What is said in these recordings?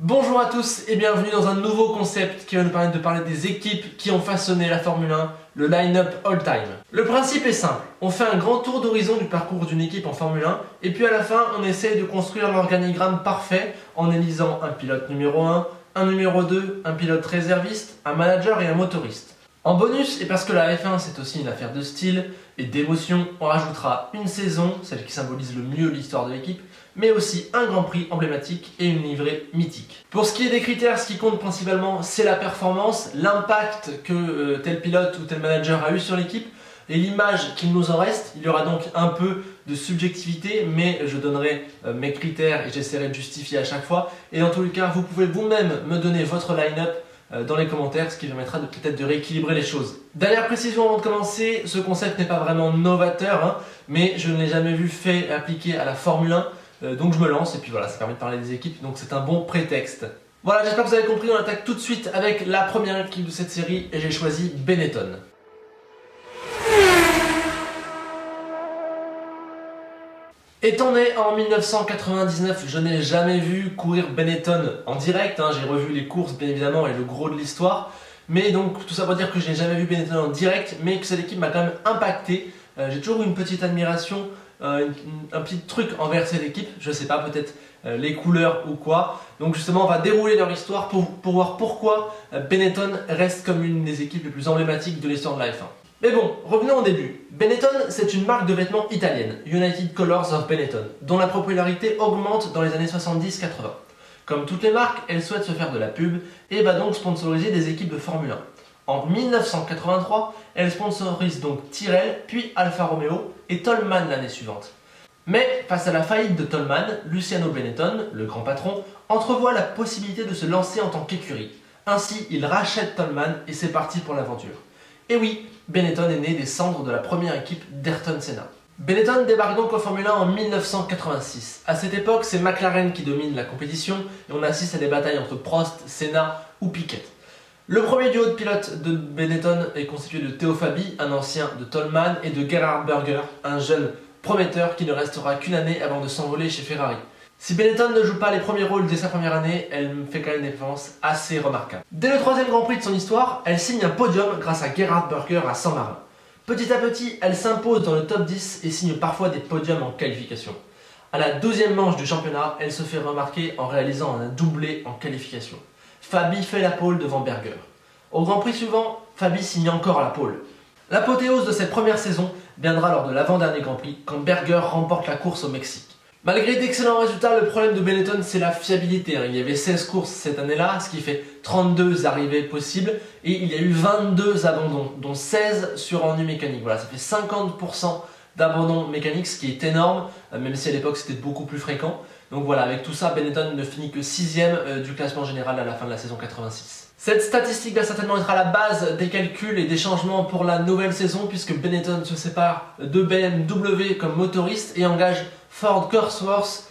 Bonjour à tous et bienvenue dans un nouveau concept qui va nous permettre de parler des équipes qui ont façonné la Formule 1, le line-up all-time. Le principe est simple, on fait un grand tour d'horizon du parcours d'une équipe en Formule 1 et puis à la fin on essaye de construire l'organigramme parfait en élisant un pilote numéro 1, un numéro 2, un pilote réserviste, un manager et un motoriste. En bonus, et parce que la F1 c'est aussi une affaire de style et d'émotion, on rajoutera une saison, celle qui symbolise le mieux l'histoire de l'équipe, mais aussi un Grand Prix emblématique et une livrée mythique. Pour ce qui est des critères, ce qui compte principalement, c'est la performance, l'impact que tel pilote ou tel manager a eu sur l'équipe, et l'image qu'il nous en reste. Il y aura donc un peu de subjectivité, mais je donnerai mes critères et j'essaierai de justifier à chaque fois. Et dans tous les cas, vous pouvez vous-même me donner votre line-up dans les commentaires, ce qui permettra peut-être de rééquilibrer les choses. Dernière précision avant de commencer, ce concept n'est pas vraiment novateur, mais je ne l'ai jamais vu fait appliquer à la Formule 1, donc je me lance et puis voilà, ça permet de parler des équipes, donc c'est un bon prétexte. Voilà, j'espère que vous avez compris, on attaque tout de suite avec la première équipe de cette série et j'ai choisi Benetton. Étant né en 1999, je n'ai jamais vu courir Benetton en direct, j'ai revu les courses bien évidemment et le gros de l'histoire, mais donc tout ça pour dire que je n'ai jamais vu Benetton en direct, mais que cette équipe m'a quand même impacté. J'ai toujours eu une petite admiration, un petit truc envers cette équipe, je sais pas, peut-être les couleurs ou quoi. Donc justement on va dérouler leur histoire pour voir pourquoi Benetton reste comme une des équipes les plus emblématiques de l'histoire de la F1. Mais bon, revenons au début. Benetton, c'est une marque de vêtements italienne, United Colors of Benetton, dont la popularité augmente dans les années 70-80. Comme toutes les marques, elle souhaite se faire de la pub et va donc sponsoriser des équipes de Formule 1. En 1983, elle sponsorise donc Tyrrell, puis Alfa Romeo et Toleman l'année suivante. Mais face à la faillite de Toleman, Luciano Benetton, le grand patron, entrevoit la possibilité de se lancer en tant qu'écurie. Ainsi, il rachète Toleman et c'est parti pour l'aventure. Et oui, Benetton est né des cendres de la première équipe d'Ayrton Senna. Benetton débarque donc en Formule 1 en 1986. À cette époque, c'est McLaren qui domine la compétition et on assiste à des batailles entre Prost, Senna ou Piquet. Le premier duo de pilotes de Benetton est constitué de Theo Fabi, un ancien de Toleman, et de Gerhard Berger, un jeune prometteur qui ne restera qu'une année avant de s'envoler chez Ferrari. Si Benetton ne joue pas les premiers rôles dès sa première année, elle fait quand même des performances assez remarquables. Dès le troisième Grand Prix de son histoire, elle signe un podium grâce à Gerhard Berger à San Marino. Petit à petit, elle s'impose dans le top 10 et signe parfois des podiums en qualification. À la 12e manche du championnat, elle se fait remarquer en réalisant un doublé en qualification. Fabi fait la pole devant Berger. Au Grand Prix suivant, Fabi signe encore la pole. L'apothéose de cette première saison viendra lors de l'avant-dernier Grand Prix, quand Berger remporte la course au Mexique. Malgré d'excellents résultats, le problème de Benetton c'est la fiabilité. Il y avait 16 courses cette année-là, ce qui fait 32 arrivées possibles, et il y a eu 22 abandons, dont 16 sur ennui mécanique. Voilà, ça fait 50% d'abandon mécanique, ce qui est énorme, même si à l'époque c'était beaucoup plus fréquent. Donc voilà, avec tout ça, Benetton ne finit que 6ème du classement général à la fin de la saison 86. Cette statistique va certainement être à la base des calculs et des changements pour la nouvelle saison, puisque Benetton se sépare de BMW comme motoriste et engage Ford Cosworth,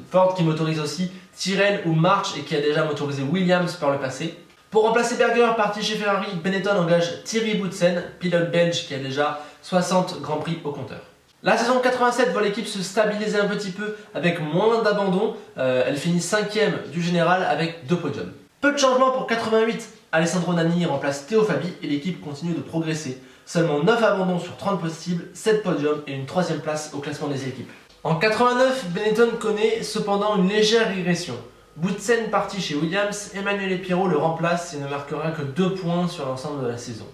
Ford qui motorise aussi Tyrrell ou March et qui a déjà motorisé Williams par le passé. Pour remplacer Berger, parti chez Ferrari, Benetton engage Thierry Boutsen, pilote belge qui a déjà 60 Grands Prix au compteur. La saison 87 voit l'équipe se stabiliser un petit peu avec moins d'abandons, elle finit 5ème du général avec 2 podiums. Peu de changements pour 88, Alessandro Nannini remplace Theo Fabi et l'équipe continue de progresser. Seulement 9 abandons sur 30 possibles, 7 podiums et une 3ème place au classement des équipes. En 89, Benetton connaît cependant une légère régression. Boutsen parti chez Williams, Emmanuel Pirot le remplace et ne marquera que 2 points sur l'ensemble de la saison.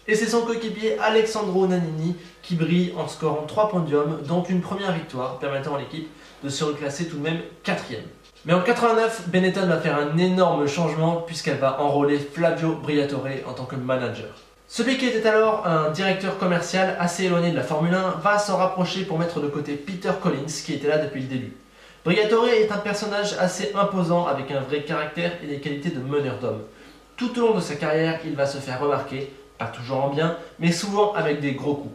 Et c'est son coéquipier Alessandro Nannini qui brille en scorant 3 podiums, dont une première victoire, permettant à l'équipe de se reclasser tout de même 4ème. Mais en 89, Benetton va faire un énorme changement puisqu'elle va enrôler Flavio Briatore en tant que manager. Celui qui était alors un directeur commercial assez éloigné de la Formule 1 va s'en rapprocher pour mettre de côté Peter Collins qui était là depuis le début. Briatore est un personnage assez imposant avec un vrai caractère et des qualités de meneur d'hommes. Tout au long de sa carrière, il va se faire remarquer, pas toujours en bien, mais souvent avec des gros coups.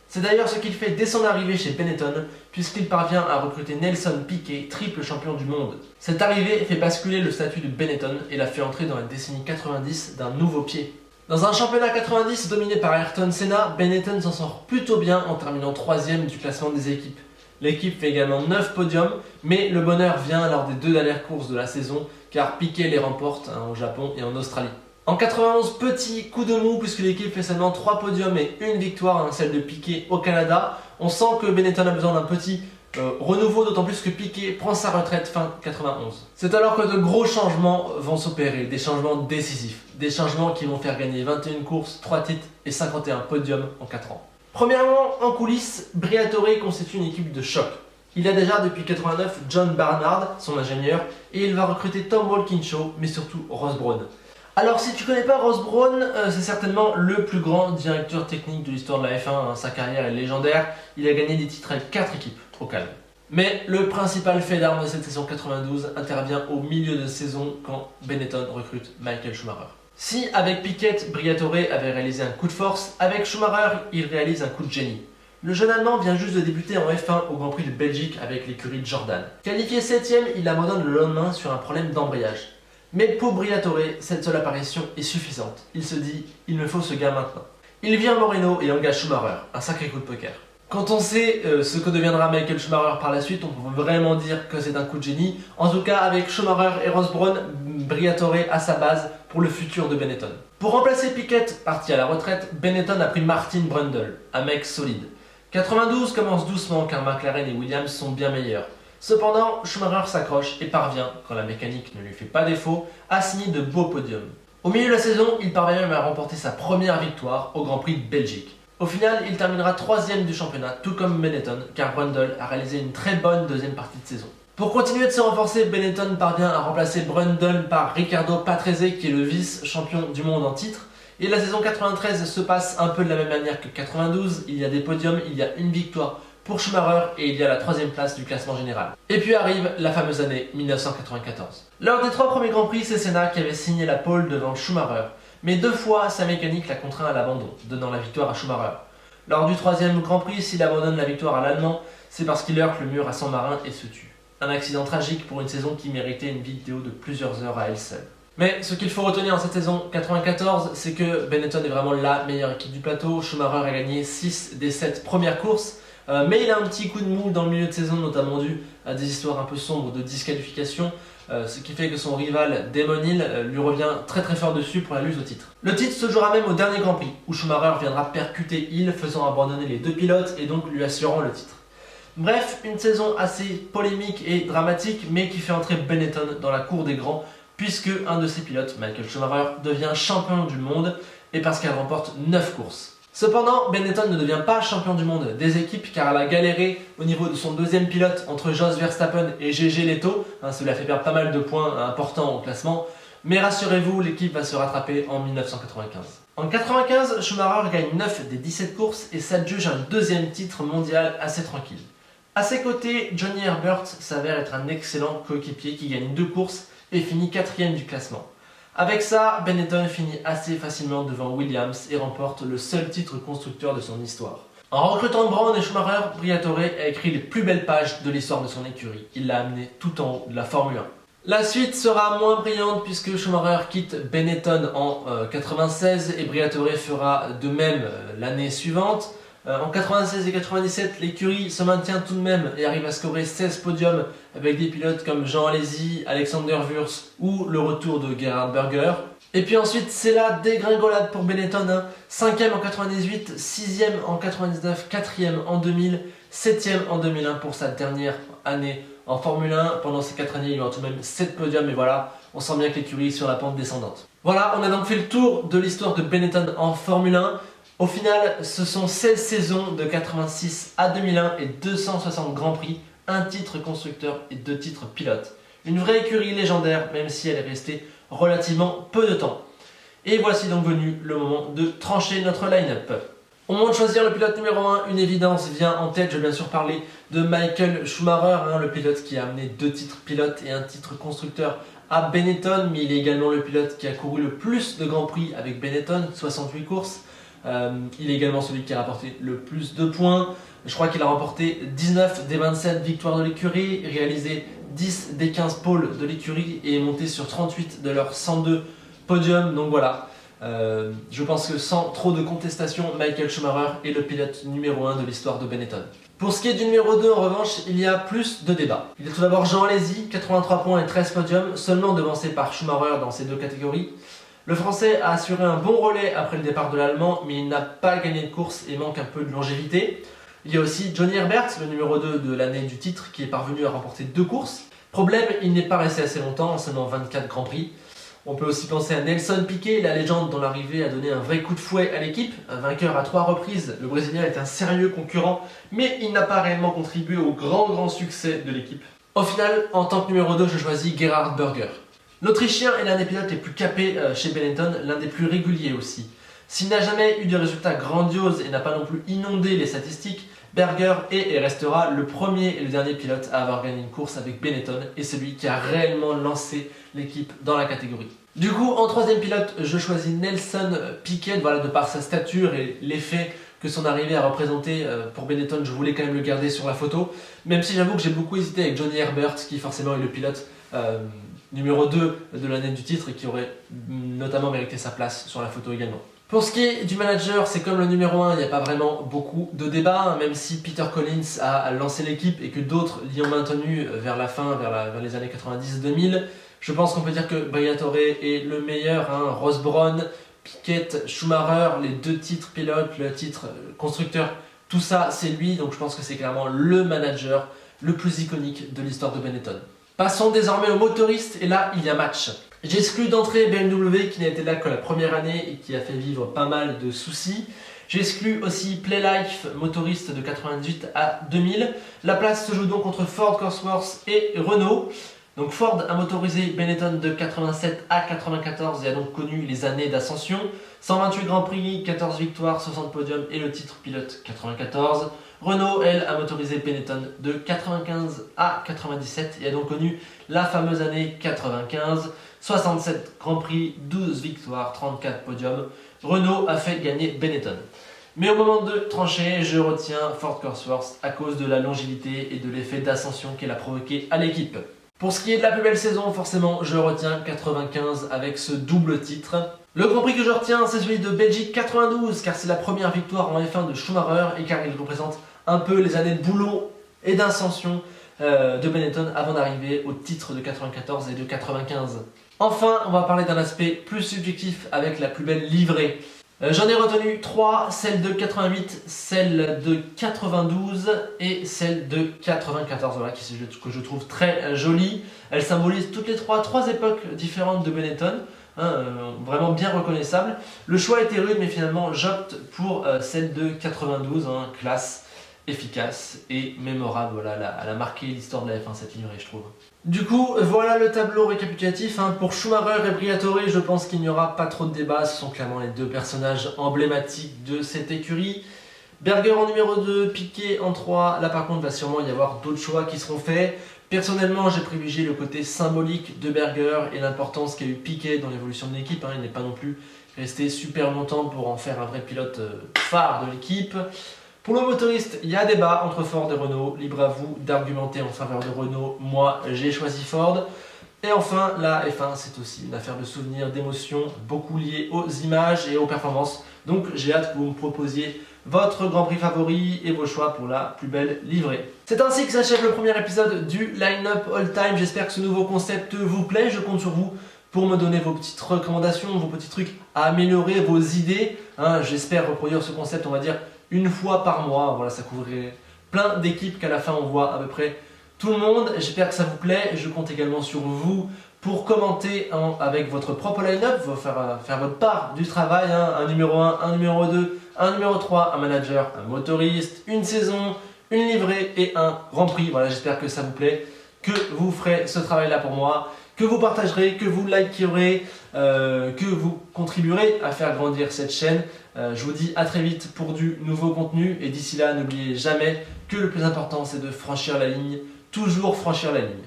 C'est d'ailleurs ce qu'il fait dès son arrivée chez Benetton, puisqu'il parvient à recruter Nelson Piquet, triple champion du monde. Cette arrivée fait basculer le statut de Benetton et la fait entrer dans la décennie 90 d'un nouveau pied. Dans un championnat 90 dominé par Ayrton Senna, Benetton s'en sort plutôt bien en terminant 3ème du classement des équipes. L'équipe fait également 9 podiums, mais le bonheur vient lors des 2 dernières courses de la saison, car Piquet les remporte au Japon et en Australie. En 91, petit coup de mou puisque l'équipe fait seulement 3 podiums et une victoire, celle de Piquet au Canada. On sent que Benetton a besoin d'un petit renouveau, d'autant plus que Piquet prend sa retraite fin 91. C'est alors que de gros changements vont s'opérer, des changements décisifs, des changements qui vont faire gagner 21 courses, 3 titres et 51 podiums en 4 ans. Premièrement, en coulisses, Briatore constitue une équipe de choc. Il a déjà depuis 89 John Barnard, son ingénieur, et il va recruter Tom Walkinshaw, mais surtout Ross Brawn. Alors si tu connais pas Ross Brawn, c'est certainement le plus grand directeur technique de l'histoire de la F1, sa carrière est légendaire, il a gagné des titres avec 4 équipes, trop calme. Mais le principal fait d'armes de cette saison 92 intervient au milieu de saison quand Benetton recrute Michael Schumacher. Si avec Piquet, Briatore avait réalisé un coup de force, avec Schumacher, il réalise un coup de génie. Le jeune Allemand vient juste de débuter en F1 au Grand Prix de Belgique avec l'écurie de Jordan. Qualifié 7ème, il abandonne le lendemain sur un problème d'embrayage. Mais pour Briatore, cette seule apparition est suffisante. Il se dit, il me faut ce gars maintenant. Il vient à Moreno et engage Schumacher, un sacré coup de poker. Quand on sait ce que deviendra Michael Schumacher par la suite, on peut vraiment dire que c'est un coup de génie. En tout cas, avec Schumacher et Ross Brawn, Briatore a sa base pour le futur de Benetton. Pour remplacer Piquet, parti à la retraite, Benetton a pris Martin Brundle, un mec solide. 92 commence doucement car McLaren et Williams sont bien meilleurs. Cependant, Schumacher s'accroche et parvient, quand la mécanique ne lui fait pas défaut, à signer de beaux podiums. Au milieu de la saison, il parvient même à remporter sa première victoire au Grand Prix de Belgique. Au final, il terminera 3ème du championnat, tout comme Benetton, car Brundle a réalisé une très bonne deuxième partie de saison. Pour continuer de se renforcer, Benetton parvient à remplacer Brundle par Riccardo Patrese, qui est le vice-champion du monde en titre. Et la saison 93 se passe un peu de la même manière que 92, il y a des podiums, il y a une victoire pour Schumacher et il y a la 3ème place du classement général. Et puis arrive la fameuse année 1994. Lors des 3 premiers Grands Prix, c'est Senna qui avait signé la pole devant Schumacher. Mais 2 fois, sa mécanique l'a contraint à l'abandon, donnant la victoire à Schumacher. Lors du 3ème Grand Prix, s'il abandonne la victoire à l'Allemand, c'est parce qu'il heurte le mur à San Marin et se tue. Un accident tragique pour une saison qui méritait une vidéo de plusieurs heures à elle seule. Mais ce qu'il faut retenir en cette saison 94, c'est que Benetton est vraiment la meilleure équipe du plateau. Schumacher a gagné 6 des 7 premières courses, mais il a un petit coup de mou dans le milieu de saison, notamment dû à des histoires un peu sombres de disqualification, ce qui fait que son rival Damon Hill lui revient très fort dessus pour la lutte au titre. Le titre se jouera même au dernier Grand Prix, où Schumacher viendra percuter Hill, faisant abandonner les 2 pilotes et donc lui assurant le titre. Bref, une saison assez polémique et dramatique, mais qui fait entrer Benetton dans la cour des grands, puisque un de ses pilotes, Michael Schumacher, devient champion du monde, et parce qu'elle remporte 9 courses. Cependant, Benetton ne devient pas champion du monde des équipes car elle a galéré au niveau de son 2ème pilote entre Jos Verstappen et GG Leto. Cela fait perdre pas mal de points importants au classement. Mais rassurez-vous, l'équipe va se rattraper en 1995. En 1995, Schumacher gagne 9 des 17 courses et s'adjuge un 2ème titre mondial assez tranquille. A ses côtés, Johnny Herbert s'avère être un excellent coéquipier qui gagne 2 courses et finit 4ème du classement. Avec ça, Benetton finit assez facilement devant Williams et remporte le seul titre constructeur de son histoire. En recrutant Brawn et Schumacher, Briatore a écrit les plus belles pages de l'histoire de son écurie. Il l'a amené tout en haut de la Formule 1. La suite sera moins brillante puisque Schumacher quitte Benetton en 96 et Briatore fera de même l'année suivante. En 96 et 97, l'écurie se maintient tout de même et arrive à scorer 16 podiums avec des pilotes comme Jean Alesi, Alexander Wurz ou le retour de Gerhard Berger. Et puis ensuite, c'est la dégringolade pour Benetton. 5ème en 98, 6ème en 99, 4ème en 2000, 7ème en 2001 pour sa dernière année en Formule 1. Pendant ces 4 années, il y aura tout de même 7 podiums et voilà, on sent bien que l'écurie est sur la pente descendante. Voilà, on a donc fait le tour de l'histoire de Benetton en Formule 1. Au final, ce sont 16 saisons de 86 à 2001 et 260 Grands Prix, un titre constructeur et 2 titres pilotes. Une vraie écurie légendaire, même si elle est restée relativement peu de temps. Et voici donc venu le moment de trancher notre line-up. Au moment de choisir le pilote numéro 1, une évidence vient en tête. Je vais bien sûr parler de Michael Schumacher, le pilote qui a amené 2 titres pilotes et un titre constructeur à Benetton, mais il est également le pilote qui a couru le plus de Grands Prix avec Benetton, 68 courses. Il est également celui qui a rapporté le plus de points. Je crois qu'il a remporté 19 des 27 victoires de l'écurie, réalisé 10 des 15 pôles de l'écurie et est monté sur 38 de leurs 102 podiums. Donc voilà, je pense que sans trop de contestation, Michael Schumacher est le pilote numéro 1 de l'histoire de Benetton. Pour ce qui est du numéro 2, en revanche, il y a plus de débats. Il y a tout d'abord Jean Alesi, 83 points et 13 podiums, seulement devancé par Schumacher dans ces deux catégories. Le Français a assuré un bon relais après le départ de l'Allemand, mais il n'a pas gagné de course et manque un peu de longévité. Il y a aussi Johnny Herbert, le numéro 2 de l'année du titre, qui est parvenu à remporter 2 courses. Problème, il n'est pas resté assez longtemps, en seulement 24 Grands Prix. On peut aussi penser à Nelson Piquet, la légende dont l'arrivée a donné un vrai coup de fouet à l'équipe. Un vainqueur à 3 reprises, le Brésilien est un sérieux concurrent, mais il n'a pas réellement contribué au grand succès de l'équipe. Au final, en tant que numéro 2, je choisis Gerhard Berger. L'Autrichien est l'un des pilotes les plus capés chez Benetton, l'un des plus réguliers aussi. S'il n'a jamais eu de résultats grandioses et n'a pas non plus inondé les statistiques, Berger est et restera le premier et le dernier pilote à avoir gagné une course avec Benetton et celui qui a réellement lancé l'équipe dans la catégorie. Du coup, en troisième pilote, je choisis Nelson Piquet, voilà, de par sa stature et l'effet que son arrivée a représenté pour Benetton. Je voulais quand même le garder sur la photo, même si j'avoue que j'ai beaucoup hésité avec Johnny Herbert, qui forcément est le pilote numéro 2 de l'année du titre et qui aurait notamment mérité sa place sur la photo également. Pour ce qui est du manager, c'est comme le numéro 1, il n'y a pas vraiment beaucoup de débats, même si Peter Collins a lancé l'équipe et que d'autres l'y ont maintenu vers la fin, vers les années 90-2000. Je pense qu'on peut dire que Briatore est le meilleur, Ross Brawn, Piquet, Schumacher, les 2 titres pilotes, le titre constructeur, tout ça c'est lui, donc je pense que c'est clairement le manager le plus iconique de l'histoire de Benetton. Passons désormais aux motoristes, et là il y a match. J'exclus d'entrée BMW qui n'a été là que la première année et qui a fait vivre pas mal de soucis. J'exclus aussi Playlife, motoriste de 98 à 2000. La place se joue donc entre Ford Cosworth et Renault. Donc Ford a motorisé Benetton de 87 à 94 et a donc connu les années d'ascension. 128 Grands Prix, 14 victoires, 60 podiums et le titre pilote 94. Renault, elle, a motorisé Benetton de 95 à 97 et a donc connu la fameuse année 95. 67 Grands Prix, 12 victoires, 34 podiums. Renault a fait gagner Benetton. Mais au moment de trancher, je retiens Ford Cosworth à cause de la longévité et de l'effet d'ascension qu'elle a provoqué à l'équipe. Pour ce qui est de la plus belle saison, forcément, je retiens 95 avec ce double titre. Le Grand Prix que je retiens, c'est celui de Belgique 92, car c'est la première victoire en F1 de Schumacher et car il représente un peu les années de boulot et d'ascension de Benetton avant d'arriver au titre de 94 et de 95. Enfin, on va parler d'un aspect plus subjectif avec la plus belle livrée. J'en ai retenu 3, celle de 88, celle de 92 et celle de 94, voilà, que je trouve très jolie. Elles symbolisent toutes les trois époques différentes de Benetton, vraiment bien reconnaissables. Le choix était rude, mais finalement j'opte pour celle de 92, classe, efficace et mémorable. Voilà, elle a marqué l'histoire de la F1 cette livrée, je trouve. Du coup, voilà le tableau récapitulatif. Pour Schumacher et Briatore, je pense qu'il n'y aura pas trop de débat. Ce sont clairement les 2 personnages emblématiques de cette écurie. Berger en numéro 2, Piquet en 3. Là par contre, il va sûrement y avoir d'autres choix qui seront faits. Personnellement, j'ai privilégié le côté symbolique de Berger et l'importance qu'a eu Piquet dans l'évolution de l'équipe. Il n'est pas non plus resté super longtemps pour en faire un vrai pilote phare de l'équipe. Pour le motoriste, il y a débat entre Ford et Renault. Libre à vous d'argumenter en faveur de Renault. Moi, j'ai choisi Ford. Et enfin, la F1, c'est aussi une affaire de souvenirs, d'émotions, beaucoup liées aux images et aux performances. Donc j'ai hâte que vous me proposiez votre Grand Prix favori et vos choix pour la plus belle livrée. C'est ainsi que s'achève le premier épisode du Line-Up All Time. J'espère que ce nouveau concept vous plaît. Je compte sur vous pour me donner vos petites recommandations, vos petits trucs à améliorer, vos idées. J'espère reproduire ce concept, on va dire, une fois par mois. Voilà, ça couvrirait plein d'équipes qu'à la fin on voit à peu près tout le monde. J'espère que ça vous plaît. Je compte également sur vous pour commenter avec votre propre line-up, faire votre part du travail. Un numéro 1, un numéro 2, un numéro 3, un manager, un motoriste, une saison, une livrée et un Grand Prix. Voilà, j'espère que ça vous plaît, que vous ferez ce travail-là pour moi, que vous partagerez, que vous likerez, que vous contribuerez à faire grandir cette chaîne. Je vous dis à très vite pour du nouveau contenu et d'ici là, n'oubliez jamais que le plus important c'est de franchir la ligne, toujours franchir la ligne.